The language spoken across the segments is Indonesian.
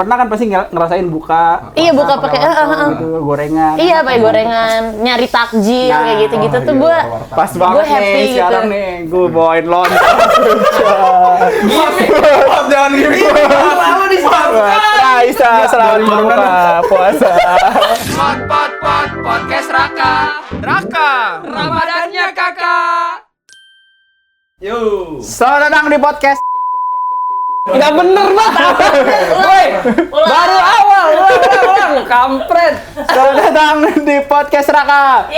pernah kan pasti ngerasain buka. Iya, buka pakai gitu, gorengan. Iya, pakai gorengan, nyari takjil kayak gitu-gitu tuh gue pas banget happy nih gitu. sekarang nih gue bawain lontong. Jangan gini. Lama di Raisa selamat berbuka puasa. Podcast Raka. Ramadannya kakak. Yo. Selamat datang di podcast. Nggak bener banget. Woi, baru awal. Ulang. Kampret. Selamat datang di podcast Raka.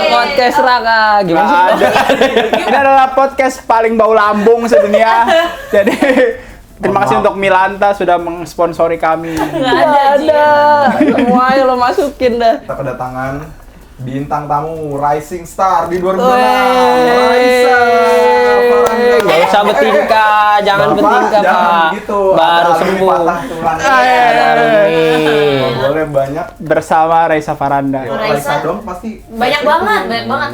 Podcast Raka. Gimana sih? Ini adalah podcast paling bau lambung sedunia. Jadi terima kasih untuk Milanta sudah mensponsori kami. Nggak ada. Semuanya lo masukin dah. Kita kedatangan bintang tamu Rising Star di 2006. Wey. Raisa Faranda. Gak usah betingka, jangan Bapak, betingka jangan Pak. begitu. Baru Ada sembuh. patah tulang. Boleh banyak. Bersama Raisa Faranda. Raisa dong pasti. Banyak banget.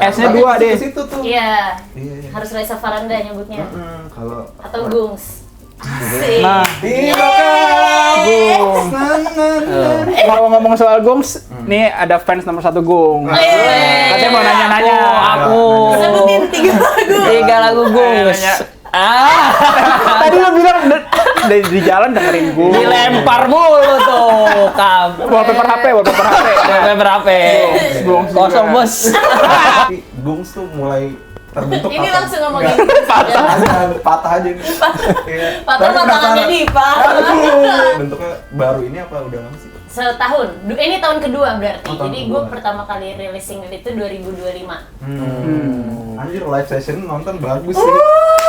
S-nya 2 deh. Ke situ tuh. Iya, Iya. harus Raisa Faranda nyebutnya. Kalau Atau Gungs. Asik. Nah, Gungs. Ngomong-ngomong soal Gungs, nih ada fans nomor 1 Gungs. Katanya mau nanya-nanya. Aku. Sebutin 3 lagu. 3 lagu Gungs. Nanya. Ah, Tadi lo bilang di jalan dengerin Gungs. dilempar mulu tuh. Wallpaper HP. Wallpaper HP. Gungs juga. Kosong bos. tapi Gungs tuh mulai terbentuk Ini apa? langsung ngomongin Patah aja nih. Iya. patah Tapi tangannya penasaran. Dipa. Bentuknya baru ini apa udah lama sih? Setahun. Ini tahun kedua berarti. Oh, tahun Jadi kedua. gue pertama kali rilis single itu 2025. Anjir live session nonton bagus sih.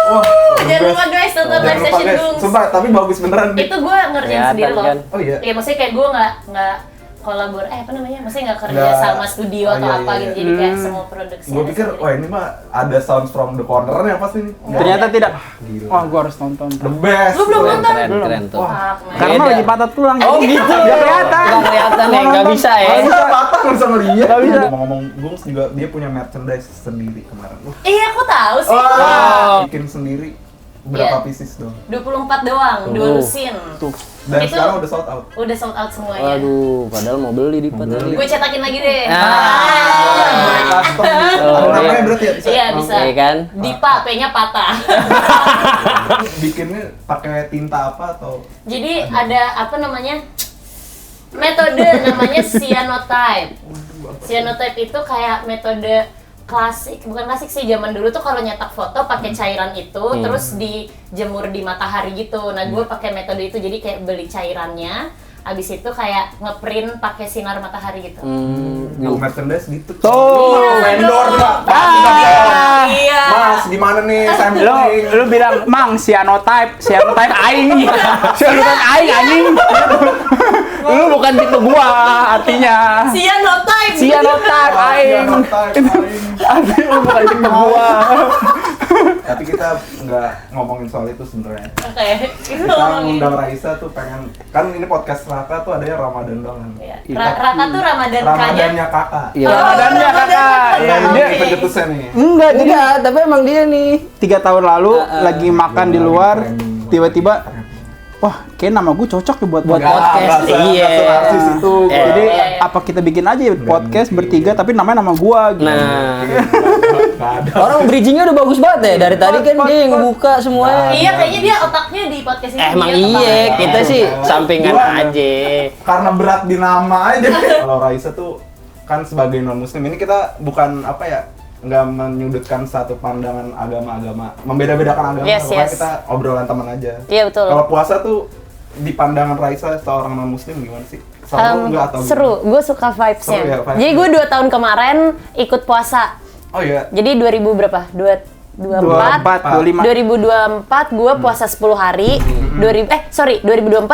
Wah, Jangan lupa guys nonton Jangan live lupa, session guys. Gungs. Sumpah, tapi bagus beneran. Itu gue ngerjain Kelihatan sendiri loh. kan? Oh iya. Iya, maksudnya kayak gue nggak kolabor, apa namanya? Maksudnya nggak kerja Nggak- sama studio atau iya, apa iya. gitu. Jadi kayak semua produksi. Gue pikir, wah ini mah ada sounds from the corner-nya pasti nih. Ternyata tidak. Gila. Wah, gua harus nonton. The best. Lu belum nonton? Keren tuh. Fuck, man. Karena Beda. lagi patah tulang. Oh jadi gitu. Nggak kelihatan. Nggak kelihatan ya, nggak bisa ya. Nggak bisa patah, nggak bisa ngeliat. Nggak bisa. Ngomong Gungs juga, dia punya merchandise sendiri kemarin. Iya, aku tahu sih. Wah, bikin sendiri. Berapa Iya. pieces dong? 24 doang, 2 lusin. Tuh. Dan Itu- sekarang udah sold out. Udah sold out semuanya. Waduh, padahal mau beli di tadi. Gue cetakin lagi deh. Custom. Oh, Namanya iya. berarti ya? Bisa? Iya, bisa. Iya kan? Dipa, P-nya patah. Bikinnya pakai tinta apa atau? Jadi ada apa namanya? Metode namanya cyanotype. Cyanotype itu kayak metode klasik, bukan klasik sih, zaman dulu tuh kalau nyetak foto pakai cairan itu terus dijemur di matahari gitu. Nah, gue pakai metode itu, jadi kayak beli cairannya, abis itu kayak ngeprint pakai sinar matahari gitu. Yang merchandise gitu. Tuh. Vendor Mbak. Iya. Mas, gimana nih sampling? Lu bilang, "Mang, cyanotype aing." Cyanotype aing anjing. Lu bukan tipe gua artinya. Cyanotype. Cyanotype aing. Artinya lu bukan tipe gua. Tapi kita nggak ngomongin soal itu sebenarnya. Oke, itu Kita ngomongin. ngundang Raisa tuh pengen, kan ini podcast Raka tuh adanya Ramadan doang. Iya. Raka tuh Ramadan K-nya. Ramadannya kakak. Iya. Ramadannya kakak. Ya, Ini dia pencetusnya nih. enggak jadi Enggak, tapi emang dia nih. 3 tahun lalu lagi makan di luar, tiba-tiba wah, kayak nama gue cocok ya buat Buat podcast. podcast. Iya. Artis itu. Iya. Jadi Iya, iya. apa kita bikin aja ya podcast bertiga tapi namanya nama gua gitu. Nah, Nggak ada. orang bridgingnya udah bagus banget ya. Dari tadi kan dia yang ngebuka semuanya. Iya, kayaknya dia otaknya di podcast ini. Emang dia iya, otaknya. kita sih sampingan aja. Karena berat di nama aja. Kalau Raisa tuh kan sebagai non muslim ini kita bukan apa ya, nggak menyudutkan satu pandangan agama-agama, membeda-bedakan agama. Yes, Pokoknya yes. kita obrolan teman aja. Iya, betul. Kalau puasa tuh di pandangan Raisa seorang non muslim gimana sih? Seru nggak atau Seru, gue suka vibes-nya. Seru ya, vibes-nya. Jadi gue 2 tahun kemarin ikut puasa. Oh iya. Jadi 2000 berapa? 24. 25. 2024 gue puasa 10 hari. 2024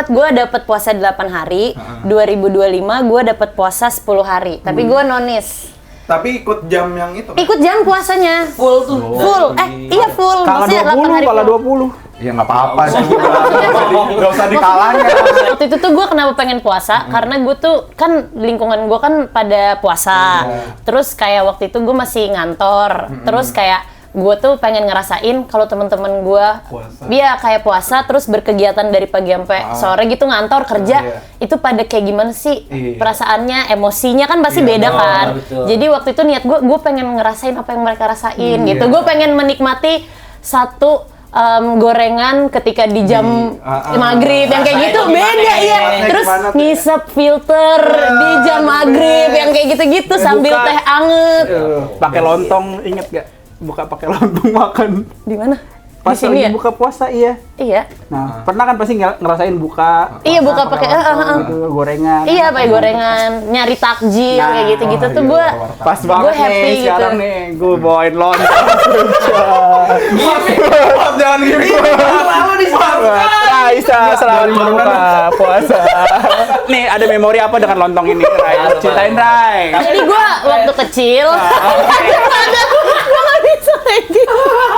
gue dapet puasa 8 hari. 2025 gue dapet puasa 10 hari. Tapi gue nonis. Tapi ikut jam yang itu. kan? Ikut jam puasanya. Full tuh. Full. Iya full. Kalau Maksudnya 8 hari 20, kalau full. 20. Ya nggak apa-apa sih. Nggak usah dikalahkan. Waktu itu tuh gue kenapa pengen puasa karena gue tuh kan lingkungan gue kan pada puasa. Terus kayak waktu itu gue masih ngantor. Terus kayak gue tuh pengen ngerasain kalau teman-teman gue Puasa. dia kayak puasa terus berkegiatan dari pagi sampai sore gitu ngantor kerja Iya. itu pada kayak gimana sih Iya. perasaannya emosinya kan pasti Iya, beda kan betul. jadi waktu itu niat gue pengen ngerasain apa yang mereka rasain Iya. gitu gue pengen menikmati satu gorengan ketika di jam maghrib yang kayak gitu Rasanya beda gimana? ya Rasanya terus gimana tuh? ngisep filter di jam maghrib yang kayak gitu-gitu sambil Buka. teh anget Pakai lontong, inget gak? Buka pakai lontong makan. di mana Pas di sini lagi ya buka puasa, iya. iya Nah, pernah kan pasti ngerasain buka iya buka pakai gitu, gorengan. iya pakai gorengan nyari takjil kayak gitu-gitu tuh gue Pas banget happy nih, gitu. sekarang nih, gue bawain lontong. Jangan gini. Raisa selalu berbuka puasa. Nih, ada memori apa dengan lontong ini, Rai? Ceritain, Rai. jadi gue waktu kecil gue nggak bisa lagi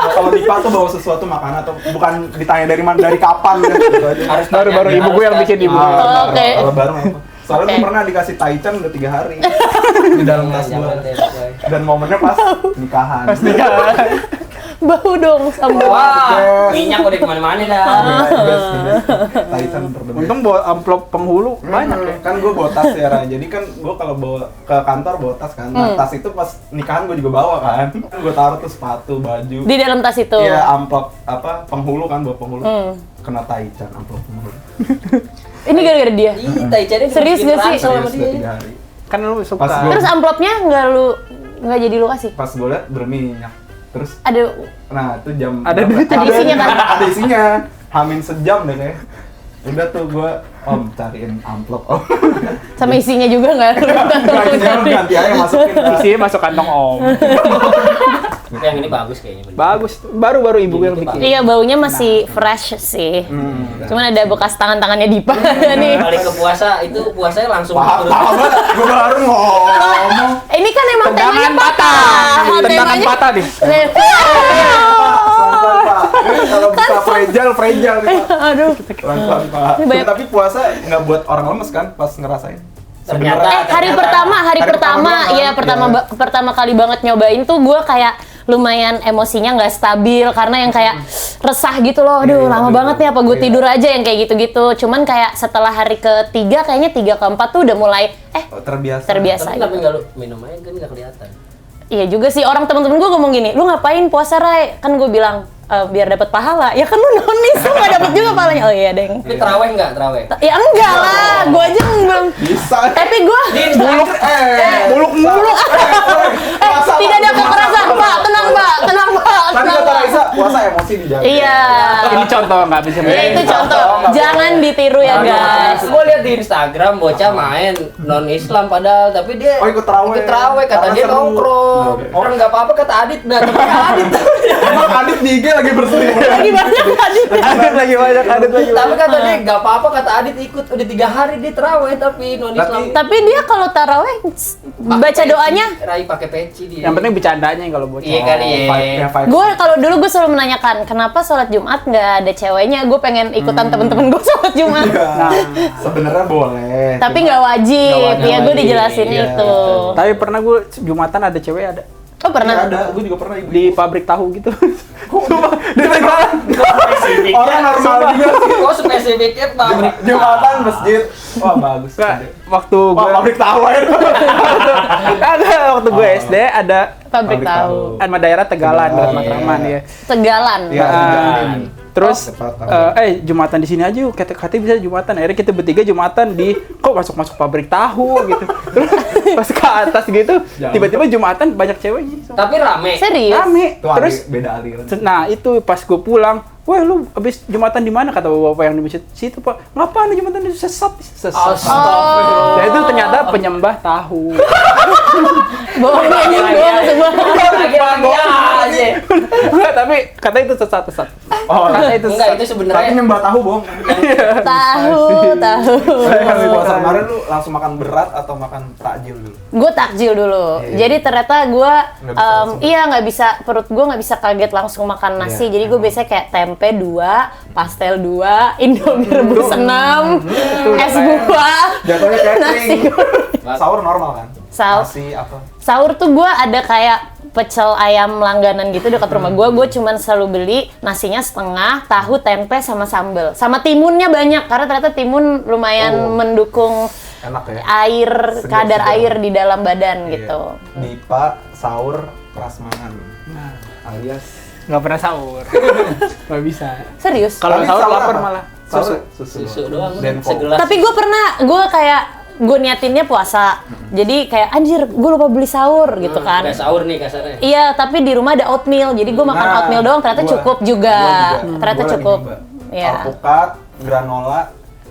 Kalau Dipa tuh bawa sesuatu makanan atau bukan ditanya dari mana, dari kapan gitu aja. Harus Baru-baru tanya, ibu gue yang harus bikin tanya. ibu. Oke. Kalau bareng apa? Soalnya Oke. gue pernah dikasih taichan udah 3 hari di dalam tas Jangan gue. teh. Dan momennya pas nikahan. bau dong sambal Wah, minyak udah kemana-mana dah. Taichan terbentuk. Untung bawa amplop penghulu banyak ya. Kan gue bawa tas ya, Ra. Jadi kan gue kalau bawa ke kantor bawa tas kan. Nah, tas itu pas nikahan gue juga bawa kan. Gue taruh tuh sepatu, baju. di dalam tas itu Iya, amplop apa penghulu kan, bawa penghulu. Kena taichan amplop penghulu. ini gara-gara dia Ih, Taichannya Serius dibikin gak sih? ransel sama Serius, dia. udah 3 hari. Kan lu suka. Pas gua- terus amplopnya nggak jadi lu kasih Pas gue liat berminyak. Terus ada nah itu jam Ada berapa? duitnya. Ada isinya kan? Ada isinya. Hamin sejam deh kayak. Udah tuh gue cariin amplop om. sama isinya juga nggak Ganti aja masukin. Isinya masuk kantong om. Yang ini bagus kayaknya. bener. Bagus. Baru-baru ibu gue yang bikin. iya baunya masih fresh sih cuman ada bekas tangannya Dipa nih Balik ke puasa itu puasanya langsung Paham turun. banget. Gue baru ngomong. ini kan emang temanya Tendangan patah patah. Tendangan temanya patah nih. Pelan-pelan Pak. Kalau bisa fragile nih Pak. aduh Pelan-pelan Pak. Ini banyak- Tapi puasa nggak buat orang lemes kan pas ngerasain? Ternyata. hari pertama Hari pertama doang, ya iya. pertama kali banget nyobain tuh gue kayak lumayan emosinya nggak stabil karena yang kayak resah gitu loh, aduh Iya, lama aduh. banget nih apa gue Iya. tidur aja yang kayak gitu-gitu. Cuman kayak setelah hari ketiga kayaknya 3 ke 4 tuh udah mulai Terbiasa. terbiasa. Tapi kenapa nggak lu minum aja kan nggak kelihatan. Iya juga sih, orang temen-temen gue ngomong gini, lu ngapain puasa Rai? Kan gue bilang biar dapat pahala. Ya kan lu nonis lu nggak dapet juga pahalanya. Oh iya deng. Tapi terawih nggak terawih? Ya enggak lah, gue aja belum. Bisa. Tapi gue Muluk. tidak ada kekerasan Pak, tenang Pak, tenang Pak, Tadi tenang kata Pak. Raisa, puasa emosi dijaga. Iya. Ini contoh nggak bisa. Ya itu contoh, jangan ditiru ya guys. Gue lihat di Instagram bocah main non Islam padahal tapi dia Oh, ikut taraweh. Ikut taraweh kata Karena dia seru. nongkrong. Oke. Orang nggak apa-apa kata Adit nah tapi Adit. Emang Adit di IG lagi berselingkuh. Lagi banyak tadi. Adit lagi banyak, Adit lagi. Tapi kata dia nggak apa-apa kata Adit ikut udah 3 hari dia teraweh tapi non Islam. Tapi dia kalau taraweh baca doanya. Rai pakai peci dia. Yang penting bercandanya kalau bocah. Iya kali ya. Gue kalau dulu gue selalu menanyakan kenapa sholat Jumat nggak ada ceweknya. Gue pengen ikutan temen-temen gue sholat Jumat. Nah, sebenarnya boleh. Tapi nggak wajib. Nggak wajib. Ya gue dijelasin Iya, itu. Tapi pernah gue Jumatan ada cewek ada Oh pernah. Iya, ada, gue juga pernah ibu. di pabrik tahu gitu. Sumpah, di Tegalan. Orang normal juga sih. Kok spesifiknya pabrik Jumatan masjid. Wah, bagus. Nggak, waktu Wah, gue pabrik tahu ya. ada waktu gue SD ada Pabrik tahu. sama daerah Tegalan dekat Tegalan, Matraman iya. ya. Tegalan. Iya, Ah, Tegalan. terus Tepat tahu. Jumatan di sini aja yuk, katanya bisa Jumatan. Akhirnya kita bertiga Jumatan di kok masuk pabrik tahu gitu. Terus pas ke atas gitu, tiba-tiba Jumatan banyak ceweknya. tapi rame. Serius? Rame. Itu Terus beda aliran. nah itu pas gue pulang, wah lu abis Jumatan di mana kata bapak yang di masjid situ Pak? Ngapain Jumatan di sesat? Astagfirullah. Nah itu ternyata penyembah tahu. Bohong anjing, bohong masuk bohong. Lagi-lagi aja. Enggak, tapi kata itu sesat. Oh, Kata itu Enggak sesat. itu tapi sebenarnya nyembah tahu bohong. Tahu. Saya kan di puasa kemarin lu langsung makan berat atau makan takjil dulu? Gue takjil dulu. Iya. Jadi ternyata gue Nggak bisa langsung. nggak bisa, perut gue nggak bisa kaget langsung makan nasi. Iya, Jadi gue biasanya kayak tempe 2, pastel 2, Indomie rebus 6, es buah, Jatuhnya nasi catering. goreng. Sahur normal kan? Sahur. Nasi apa? Sahur tuh gue ada kayak pecel ayam langganan gitu dekat rumah gue cuman selalu beli nasinya setengah, tahu, tempe sama sambel. Sama timunnya banyak karena ternyata timun lumayan mendukung Enak ya. air, kadar segar. air di dalam badan Iya. gitu. Dipa sahur prasmanan. Alias Nggak pernah sahur. Nggak bisa. Serius? Kalau Tadi sahur sahur lapar apa? malah. Sahur Susu doang. Denko. Segelas. Tapi gue niatinnya puasa. Jadi kayak anjir, gue lupa beli sahur gitu kan. Udah sahur nih kasarnya. Iya, tapi di rumah ada oatmeal. Jadi gue makan Nah, oatmeal doang ternyata gua- cukup juga. Ternyata Gua lagi cukup. nyoba. Iya. Alpukat, granola,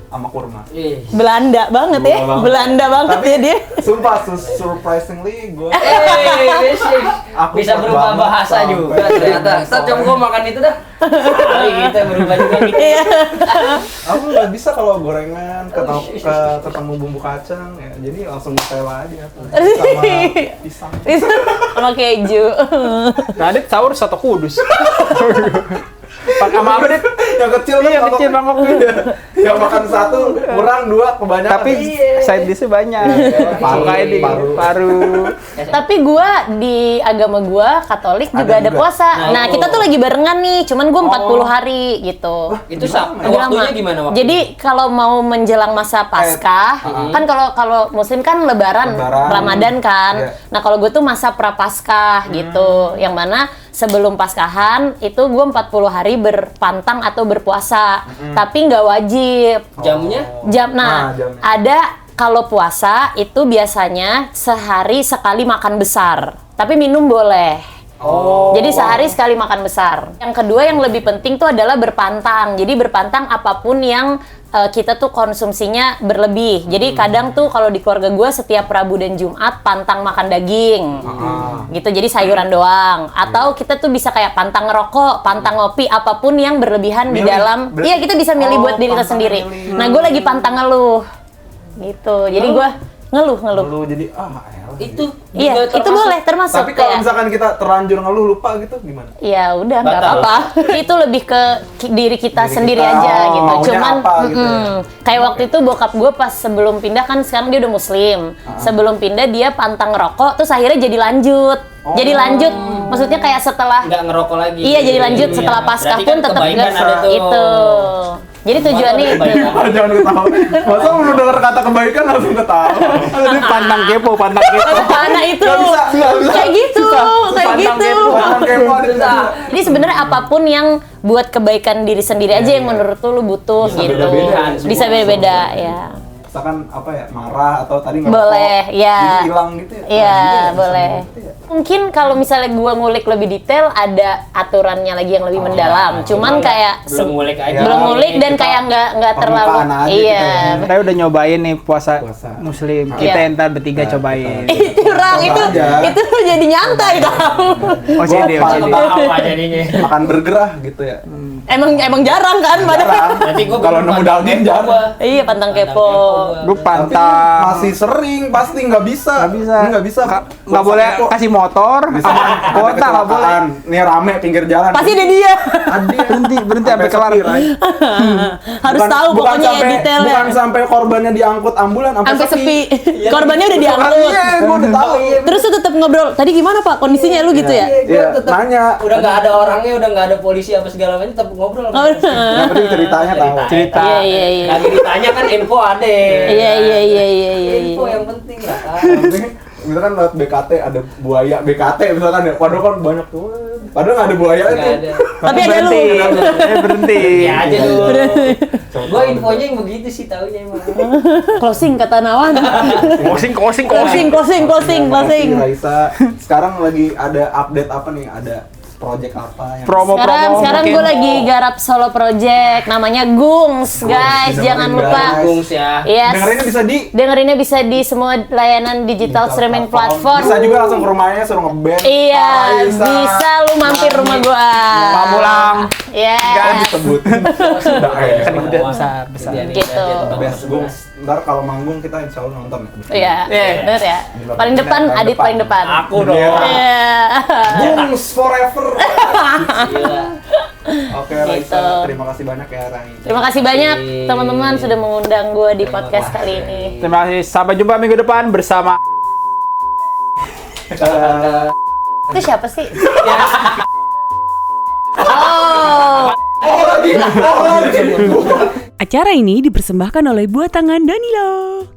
sama kurma. Ih. Belanda banget ya. Belanda banget Tapi, ya dia. Sumpah, surprisingly gue Basic. Aku Bisa kuat berubah banget bahasa sampai juga ternyata. besok. Ntar coba gua makan itu dah. Kali kita berubah juga gitu. Iya. aku nggak bisa kalau gorengan ketemu bumbu kacang ya, jadi langsung Nutella aja sama pisang. Itu sama keju. Nah, Adit sahur soto kudus. Pak sama apa, Dit? Yang kecil kan Iya, mangkok. kecil mangkok. Yang makan satu kurang, dua kebanyakan. Tapi side dish-nya banyak. Paru, Kayak di paru. Tapi gua di agama gua Katolik juga ada juga. puasa. Nah, Nah, itu. kita tuh lagi barengan nih, cuman gua 40 hari gitu. Itu Lebih waktunya lama. gimana waktu? Jadi kalau mau menjelang masa Paskah, kan kalau Muslim kan Lebaran, Lebaran. Ramadan kan. Iya. Nah kalau gue tuh masa Prapaskah gitu, yang mana sebelum Paskahan itu gue 40 hari berpantang atau berpuasa, tapi nggak wajib. Jamnya? Nah, jamnya. ada kalau puasa itu biasanya sehari sekali makan besar, tapi minum boleh. Jadi sehari sekali makan besar. Yang kedua yang lebih penting tuh adalah berpantang. Jadi berpantang apapun yang kita tuh konsumsinya berlebih. Jadi kadang tuh kalau di keluarga gue setiap Rabu dan Jumat pantang makan daging. Gitu, jadi sayuran doang. Atau kita tuh bisa kayak pantang ngerokok, pantang ngopi, apapun yang berlebihan di Milih. dalam. Iya, kita bisa milih buat diri kita pantang sendiri. milih. Nah, gue lagi pantang ngeluh. Gitu. Jadi gue ngeluh. Lu jadi elah. Itu Iya, juga itu boleh termasuk. Tapi kalau kayak- misalkan kita terlanjur ngeluh lupa gitu gimana? Ya udah nggak Batal. apa-apa. Itu lebih ke diri kita Diri sendiri kita, aja gitu. maunya Cuman apa gitu ya. kayak waktu itu bokap gue pas sebelum pindah kan sekarang dia udah muslim. Sebelum pindah dia pantang ngerokok, terus akhirnya jadi lanjut. Jadi lanjut, maksudnya kayak setelah nggak ngerokok lagi. iya jadi lanjut setelah Paskah Berarti pun kan tetap kebaikan nggak ada tuh. itu. Jadi tujuannya Ada itu. kebaikan. Jangan ketawa. Masa lu denger kata kebaikan langsung ketawa? Ini pantang kepo. Nah itu Nggak bisa. kayak gitu, kayak Pantang gitu. kepo. Pantang kepo ada susah. Jadi sebenarnya apapun yang buat kebaikan diri sendiri aja yang menurut lu butuh Bisa gitu. beda-beda, semua Bisa beda-beda ya. Misalkan apa ya, marah atau tadi ngerokok, Boleh, ya. jadi hilang gitu ya? Iya, Bisa boleh. gitu ya? Mungkin kalau misalnya gua ngulik lebih detail ada aturannya lagi yang lebih mendalam. Cuman kayak belum ngulik aja. belum ngulik dan Kita- kayak nggak terlalu permukaan aja iya. kita ya. Saya udah nyobain nih puasa Puasa. muslim. Iya. Kita ntar bertiga cobain. Curang itu aja. itu jadi nyantai tau. OCD, OCD. Apa jadinya? Makan bergerah gitu ya. Emang jarang kan padahal. Berarti gua Kalau nemu daging jarang. Iya, pantang kepo. Gue Tapi pantang. masih sering, pasti nggak bisa. Nggak bisa. Nggak bisa. Nggak boleh Kok kasih motor bisa sama ada kuota nggak boleh. kecelakaan. Nih rame pinggir jalan. Pasti ada dia. Ada. Berhenti sampai kelar. sepi, Ray. Harus tahu pokoknya ya detailnya. Bukan sampai korbannya diangkut ambulan, Sampai sepi. Iya. Korbannya udah diangkut. Iya, gue udah tahu. Terus tuh tetap ngobrol. Tadi gimana Pak kondisinya lu gitu ya? Iya, nanya. Udah nggak ada orangnya, udah nggak ada polisi apa segala macam, tetap ngobrol. Yang penting ceritanya tahu. Cerita. Iya iya iya. Lagi ditanya kan info ada. Iya iya iya iya iya. Info yang penting lah. Yang penting, misalkan lewat BKT ada buaya BKT misalkan ya, padahal kan banyak tuh. Padahal nggak ada buaya Nggak itu. ada. Tapi ada lu. Berhenti. Ya aja dulu. Gua infonya yang begitu sih taunya emang. Closing kata Nawan. Closing. Closing. Raisa, sekarang lagi ada update apa nih? Ada project apa yang Promo-promo. Sekarang mungkin. gue lagi garap solo project namanya Gungs, guys. Dengerin, Jangan lupa. guys. Gungs ya. Yes. dengerinnya bisa di Dengerinnya bisa di semua layanan digital streaming platform. Bisa juga langsung ke rumahnya suruh ngeband. Iya, Raisa. bisa lu mampir rumah gua. Pamulang. Yes. Kan disebut. Udah kayak Kan gede besar. Gitu. best gue. Ntar kalau manggung kita insya Allah nonton ya. Iya, bener ya. Paling depan, Adit paling depan. Aku dong. Iya. Gungs forever. Gila. Oke, Raisa, Gitu. terima kasih banyak ya Rai. Terima kasih banyak teman-teman sudah mengundang gua di podcast kali ini. Terima kasih. Sampai jumpa minggu depan bersama Itu siapa sih? Acara ini dipersembahkan oleh Buat Tangan Danilo.